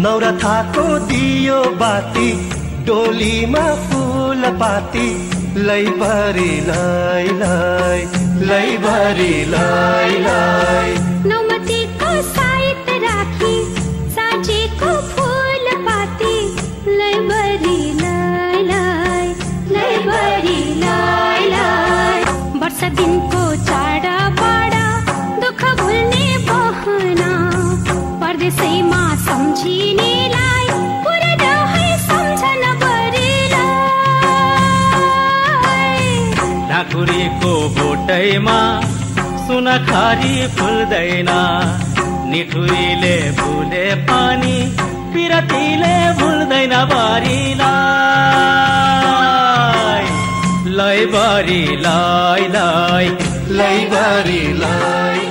नौरथाको दियो बाती डोलीमा फूल पाती लैभरि लाई लाई लैभरि लाई लाई नौमतीको साइत राखी साँचेको फूल पाती लैभरि लाई लाई लैभरि लाई लाई वर्ष दिनको चाडा बाडा दुःख भुल्ने बहना परदेशैमा सम्झिनेलाई पुरा रहै सम्झन बरिलाई ढाकुरीको बोटैमा सुनखारी फुल्दैन निठुरीले भुले पानी पिरतीले भुल्दैन बारीलाई लैभरि लाई लाई लैभरि लाई